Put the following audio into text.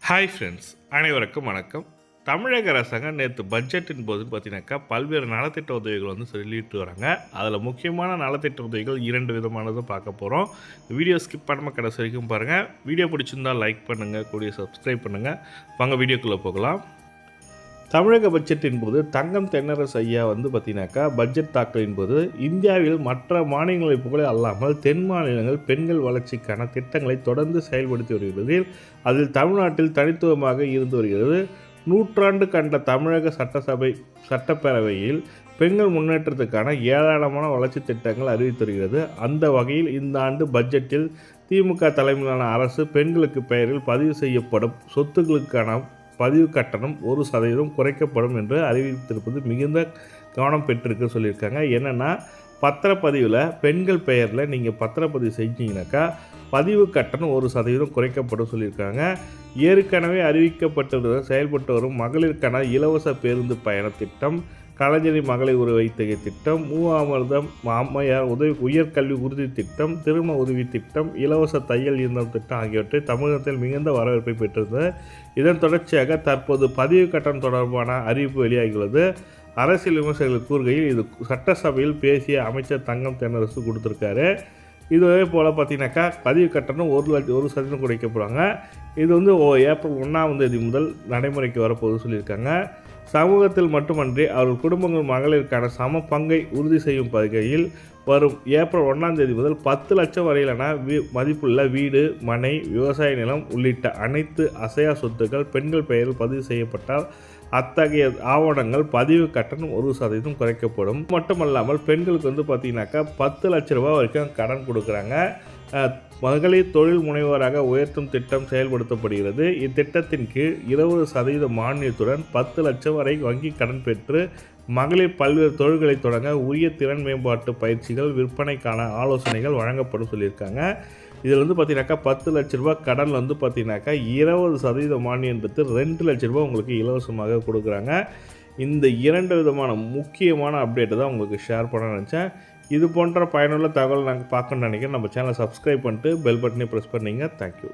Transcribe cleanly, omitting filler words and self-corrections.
Hi friends, அனைவருக்கும் வணக்கம். தமிழக அரசாங்கம் நேற்று பட்ஜெட்டின் போது பார்த்தீங்கன்னாக்கா பல்வேறு நலத்திட்ட உதவிகள் சொல்லிட்டு வராங்க. அதில் முக்கியமான நலத்திட்ட உதவிகள் 2 விதமானதை பார்க்க போகிறோம். வீடியோ ஸ்கிப் பண்ணாமல் கடைசி வரைக்கும் பாருங்கள். வீடியோ பிடிச்சிருந்தால் லைக் பண்ணுங்கள், கூடிய சப்ஸ்கிரைப் பண்ணுங்கள். வாங்க வீடியோக்குள்ளே போகலாம். தமிழக பட்ஜெட்டின் போது தங்கம் தென்னரசு ஐயா பார்த்தீங்கன்னாக்கா பட்ஜெட் தாக்கலின் போது இந்தியாவில் மற்ற மாநிலங்களைப் போல அல்லாமல் தென் மாநிலங்கள் பெண்கள் வளர்ச்சிக்கான திட்டங்களை தொடர்ந்து செயல்படுத்தி வருகிறது. அதில் தமிழ்நாட்டில் தனித்துவமாக இருந்து வருகிறது. நூற்றாண்டு கண்ட தமிழக சட்டப்பேரவையில் பெண்கள் முன்னேற்றத்துக்கான ஏராளமான வளர்ச்சி திட்டங்கள் அறிவித்து வருகிறது. அந்த வகையில் இந்த ஆண்டு பட்ஜெட்டில் திமுக தலைமையிலான அரசு பெண்களுக்கு பெயரில் பதிவு செய்யப்படும் சொத்துக்களுக்கான பதிவு கட்டணம் 1% குறைக்கப்படும் என்று அறிவித்திருப்பது மிகுந்த கவனம் பெற்றிருக்கு சொல்லியிருக்காங்க. என்னென்னா, பத்திரப்பதிவில் பெண்கள் பெயரில் நீங்கள் பத்திரப்பதிவு செஞ்சீங்கன்னாக்கா பதிவு கட்டணம் 1% குறைக்கப்படும் சொல்லியிருக்காங்க. ஏற்கனவே அறிவிக்கப்பட்டு செயல்பட்டு வரும் மகளிருக்கான இலவச பேருந்து பயண திட்டம், கலைஞரின் மகளிர் உதவி திட்டம், மூவாமிர்தம் அம்மையார் உயர்கல்வி உறுதி திட்டம், திருமண உதவி திட்டம், இலவச தையல் இயந்திரம் திட்டம் ஆகியவற்றை தமிழகத்தில் மிகுந்த வரவேற்பை பெற்றிருந்தது. இதன் தொடர்ச்சியாக தற்போது பதிவு கட்டணம் தொடர்பான அறிவிப்பு வெளியாகியுள்ளது. அரசியல் விமர்சகர்கள் கூறுகையில் இது சட்டசபையில் பேசிய அமைச்சர் தங்கம் தென்னரசு கொடுத்துருக்காரு. இதுவே போல் பார்த்தீங்கன்னாக்கா பதிவு கட்டணம் 1% குறைக்கப்படுவாங்க. இது ஏப்ரல் 1ஆம் தேதி முதல் நடைமுறைக்கு வரப்போகுது சொல்லியிருக்காங்க. சமூகத்தில் மட்டுமன்றி அவர்கள் குடும்பங்கள் மகளிருக்கான சம பங்கை உறுதி செய்யும் வகையில் வரும் ஏப்ரல் 1ஆம் தேதி முதல் 10 லட்சம் வரையிலான மதிப்புள்ள வீடு, மனை, விவசாய நிலம் உள்ளிட்ட அனைத்து அசையா சொத்துக்கள் பெண்கள் பெயரில் பதிவு செய்யப்பட்டால் அத்தகைய ஆவணங்கள் பதிவு கட்டணம் 1% குறைக்கப்படும். மட்டுமல்லாமல் பெண்களுக்கு பார்த்தீங்கன்னாக்கா 10 லட்ச ரூபாய் வரைக்கும் கடன் கொடுக்குறாங்க. மகளிர் தொழில் முனைவோராக உயர்த்தும் திட்டம் செயல்படுத்தப்படுகிறது. இத்திட்டத்தின் கீழ் 20% மானியத்துடன் 10 லட்சம் வரை வங்கி கடன் பெற்று மகளிர் பல்வேறு தொழில்களை தொடங்க உரிய திறன் மேம்பாட்டு பயிற்சிகள், விற்பனைக்கான ஆலோசனைகள் வழங்கப்படும் சொல்லியிருக்காங்க. இதில் பார்த்தீங்கன்னாக்கா 10 லட்ச ரூபா கடன் பார்த்தீங்கன்னாக்கா 20% மானியன்றது 2 லட்ச ரூபா உங்களுக்கு இலவசமாக கொடுக்குறாங்க. இந்த 2 விதமான முக்கியமான அப்டேட்டை தான் உங்களுக்கு ஷேர் பண்ண நினச்சேன். இது போன்ற பயனுள்ள தகவல் நாங்கள் பார்க்கணும்னு நினைக்கிறேன். நம்ம சேனலை சப்ஸ்கிரைப் பண்ணிட்டு பெல் பட்டனை ப்ரெஸ் பண்ணிங்க. தேங்க்யூ.